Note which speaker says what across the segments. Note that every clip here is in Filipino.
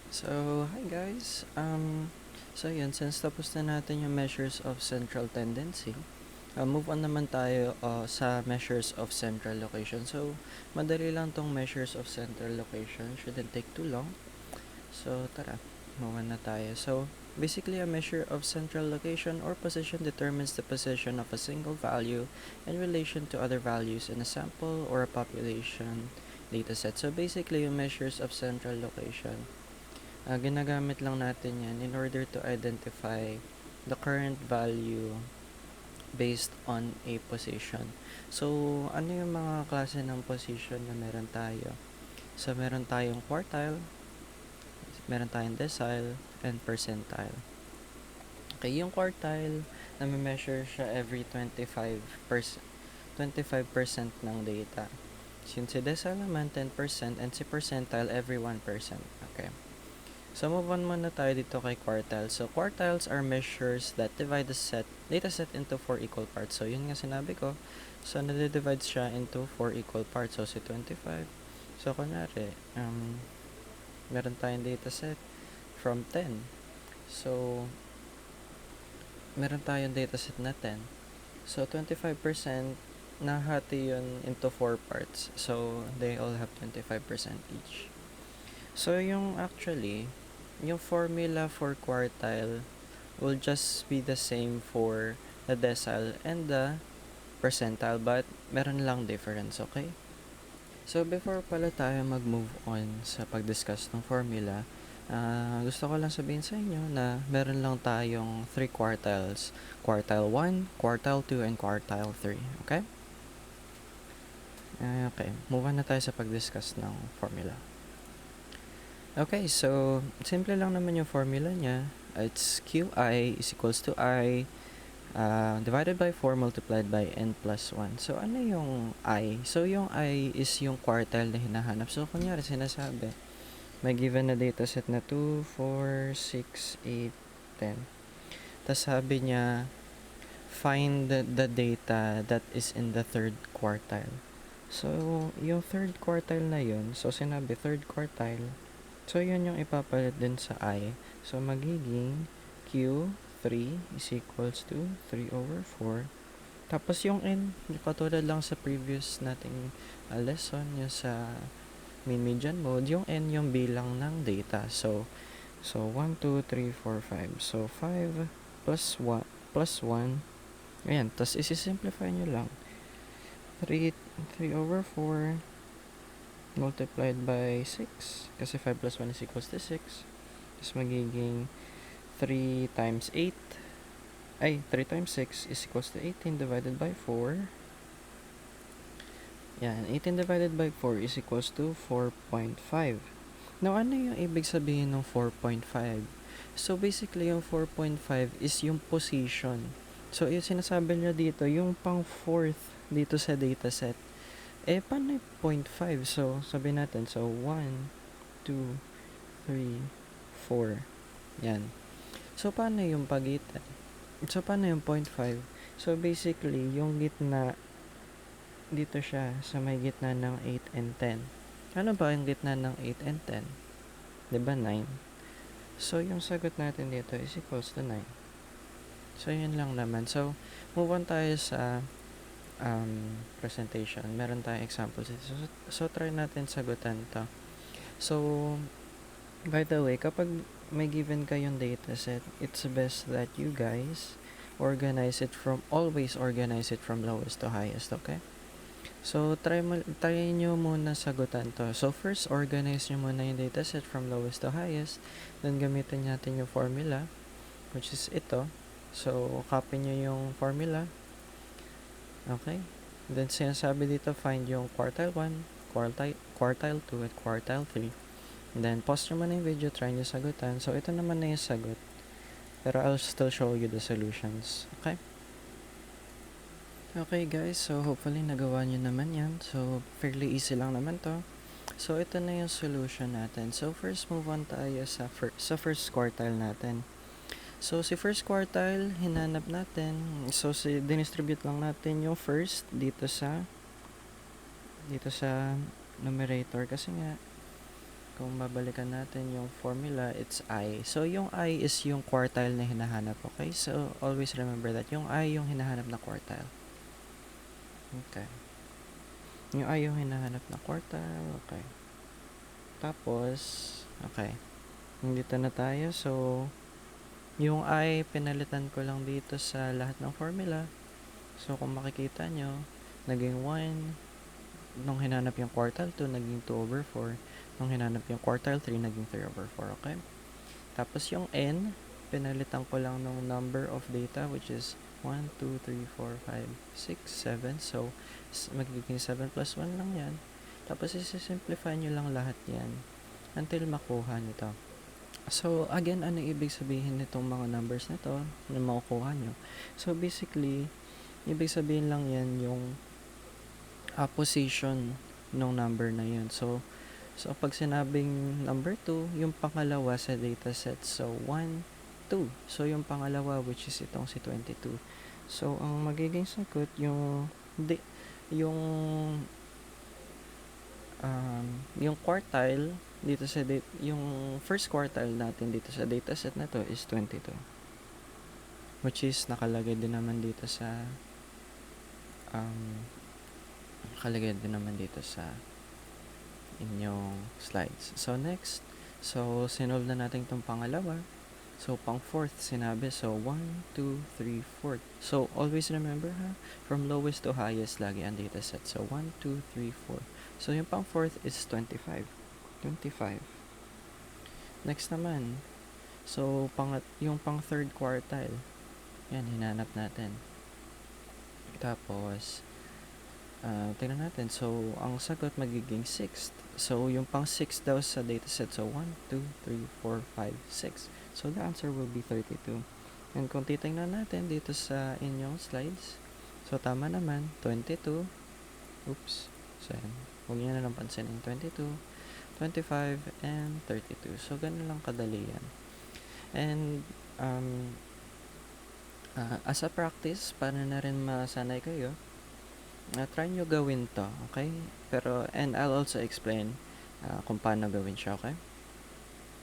Speaker 1: Hi guys. Yun, since tapos na natin yung measures of central tendency, move on naman tayo sa measures of central location. So, madali lang tong measures of central location. Shouldn't take too long. So, tara, move on na tayo. So, basically, a measure of central location or position determines the position of a single value in relation to other values in a sample or a population dataset. So, basically, yung measures of central location, ginagamit lang natin yan in order to identify the current value based on a position. So, ano yung mga klase ng position na meron tayo? So, meron tayong quartile, meron tayong decile, and percentile. Okay, yung quartile, na-measure siya every 25% ng data. Since si decile naman 10% and si percentile every 1%. Okay. So, move on muna tayo dito kay quartiles. So, quartiles are measures that divide the data set into 4 equal parts. So, yun nga sinabi ko. So, nade-divide siya into 4 equal parts. So, si 25. So, kunwari, meron tayong data set from 10. So, meron tayong data set na 10. So, 25% nahati yun into 4 parts. So, they all have 25% each. So, yung formula for quartile will just be the same for the decile and the percentile, but meron lang difference, okay? So, before pala tayo mag-move on sa pag-discuss ng formula, gusto ko lang sabihin sa inyo na meron lang tayong 3 quartiles. Quartile 1, quartile 2, and quartile 3, okay? Okay, move on na tayo sa pag-discuss ng formula. Okay, so simple lang naman yung formula niya. It's Qi is equals to I divided by 4 multiplied by n plus 1. So, ano yung I? So, yung I is yung quartile na hinahanap. So, kunyari sinasabi, may given na dataset na 2, 4, 6, 8, 10. Tapos sabi niya, find the data that is in the third quartile. So, yung third quartile na yun, so sinabi third quartile, so yun yung ipapalit din sa I. So, magiging Q3 is equals to 3 over 4. Tapos yung N, katulad lang sa previous nating lesson, yung sa mean median mode, yung N yung bilang ng data. So 1, 2, 3, 4, 5. So, 5 plus 1. Ayan, tapos isi-simplify nyo lang. 3 over 4 multiplied by 6. Kasi 5 plus 1 is equals to 6. Tapos magiging 3 times 8. 3 times 6 is equals to 18 divided by 4. Yan, 18 divided by 4 is equals to 4.5. Now, ano yung ibig sabihin ng 4.5? So, basically, yung 4.5 is yung position. So, yung sinasabi nyo dito, yung pang fourth dito sa dataset. Paano yung 0.5? So, sabi natin, so 1, 2, 3, 4. Yan. So, paano yung pagitan? So, paano yung 0.5? So, basically, yung gitna, dito siya sa may gitna ng 8 and 10. Ano ba yung gitna ng 8 and 10? Diba 9? So, yung sagot natin dito is equals to 9. So, yun lang naman. So, move on tayo sa presentation. Meron tayong examples dito. So, try natin sagutan to. So, by the way, kapag may given kayong dataset, it's best that you guys always organize it from lowest to highest, okay? So, try nyo muna sagutan to. So, first, organize nyo muna yung dataset from lowest to highest. Then, gamitin natin yung formula, which is ito. So, copy nyo yung formula. Okay? Then, sinasabi dito, find yung quartile 1, quartile 2, at quartile 3. And then, pause nyo muna yung video, try nyo sagutan. So, ito naman na yung sagot. Pero, I'll still show you the solutions. Okay? Okay guys, so hopefully nagawa nyo naman yan. So, fairly easy lang naman to. So, ito na yung solution natin. So, first move on tayo sa first quartile natin. So, si first quartile, hinanap natin. So, dinistribute lang natin yung first dito sa numerator. Kasi nga, kung babalikan natin yung formula, it's I. So, yung I is yung quartile na hinahanap, okay? So, always remember that. Yung I yung hinahanap na quartile. Okay. Yung I yung hinahanap na quartile, okay. Tapos, okay. Nandito na tayo. So, yung I, pinalitan ko lang dito sa lahat ng formula. So, kung makikita nyo, naging 1. Nung hinanap yung quartile 2, naging 2/4. Nung hinanap yung quartile 3, naging 3/4. Okay? Tapos yung N, pinalitan ko lang ng number of data, which is 1, 2, 3, 4, 5, 6, 7. So, magiging 7 plus 1 lang yan. Tapos, isi-simplify nyo lang lahat yan until makuha nyo to. So, again, ano ibig sabihin nitong mga numbers na to na makukuha nyo? So, basically, ibig sabihin lang yan yung position ng number na yun. So, pag sinabing number 2, yung pangalawa sa dataset. So, 1, 2. So, yung pangalawa, which is itong si 22. So, ang magiging sagot, yung quartile dito sa yung first quartile natin dito sa dataset na to is 22, which is nakalagay din naman dito sa inyong slides. So next, sinolve na natin itong pangalawa. So pang fourth sinabi, so 1, 2, 3, 4. So always remember from lowest to highest lagi ang dataset. So 1, 2, 3, 4. So yung pang fourth is 25. Next naman, so yung pang third quartile, yan, hinanap natin. Tapos, tingnan natin. So, ang sagot magiging 6th. So, yung pang 6 daw sa dataset. So, 1, 2, 3, 4, 5, 6. So, the answer will be 32. And kung titingnan natin dito sa inyong slides, so, tama naman, 22. Oops. So, huwag nyo na lang pansinin. 22, 25, and 32. So, ganun lang kadali yan. And, as a practice, para na rin masanay kayo, try nyo gawin to, okay? Pero, and I'll also explain kung paano gawin siya, okay?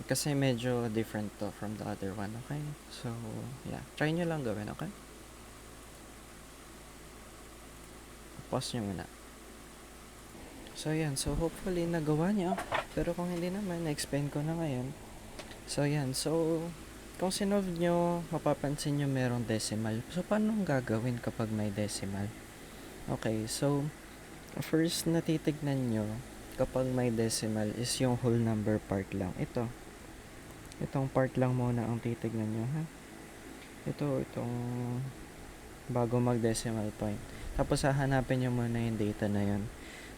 Speaker 1: Kasi medyo different to from the other one, okay? So, yeah. Try nyo lang gawin, okay? Pause nyo muna. So, yan. So, hopefully, nagawa nyo. Pero kung hindi naman, na-explain ko na ngayon. So, yan. So, kung sinolve nyo, mapapansin nyo merong decimal. So, paano gagawin kapag may decimal? Okay, so, first na titignan nyo kapag may decimal is yung whole number part lang. Itong part lang muna ang titignan nyo, ha? Itong bago mag-decimal point. Tapos, hahanapin nyo muna yung data na yun.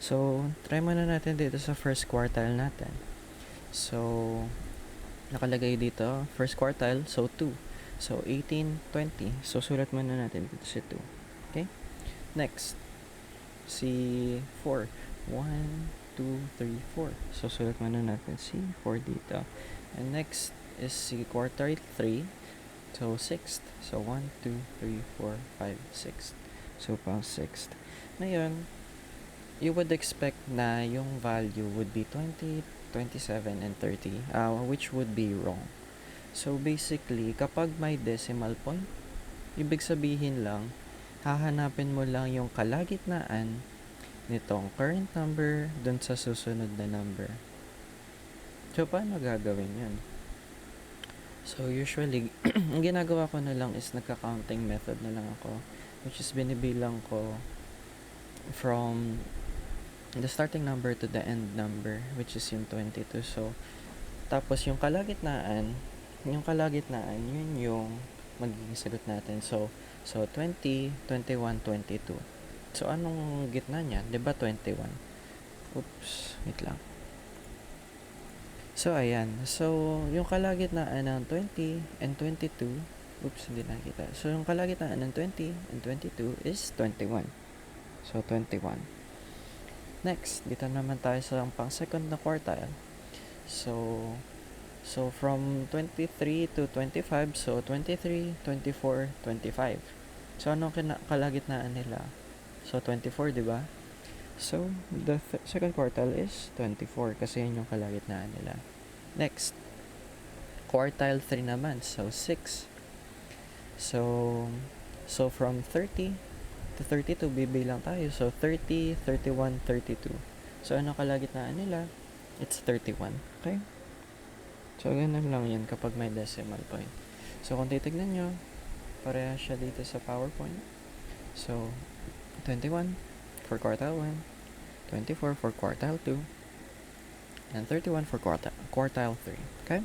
Speaker 1: So, try muna natin dito sa first quartile natin. So, nakalagay dito, first quartile, so 2. So, 18, 20. So, sulat muna natin dito si 2. Okay? Next, si 4. 1, 2, 3, 4. So, sulat muna natin si 4 dito. And next is si quartile 3. So, 6th. So, 1, 2, 3, 4, 5, 6. So, pang 6th. Ngayon, you would expect na yung value would be 20, 27, and 30, which would be wrong. So, basically, kapag may decimal point, ibig sabihin lang, hahanapin mo lang yung kalagitnaan nitong current number dun sa susunod na number. So, paano gagawin yun? So, usually, ang ginagawa ko na lang is nagka-counting method na lang ako, which is binibilang ko from the starting number to the end number, which is yung 22. So, tapos yung kalagitnaan, yun yung magiging sagot natin. So 20, 21, 22. So, anong gitna niya? Diba 21? Oops, wait lang. So, ayan. So, yung kalagitnaan ng 20 and 22, oops, hindi nakita. So, yung kalagitnaan ng 20 and 22 is 21. So, 21. Next, dito naman tayo sa pang second na quartile. So from 23 to 25, so 23, 24, 25. So, anong kalagitnaan nila? So, 24, di ba? So, the second quartile is 24 kasi yun yung kalagitnaan nila. Next, quartile 3 naman. So, 6. So, from 30 to 32, bibilang tayo. So, 30, 31, 32. So, ano kalagitnaan nila? It's 31. Okay? So, ganun lang yun kapag may decimal point. So, kung titignan nyo, pareha siya dito sa PowerPoint. So, 21 for quartile 1, 24 for quartile 2, and 31 for quartile 3. Okay?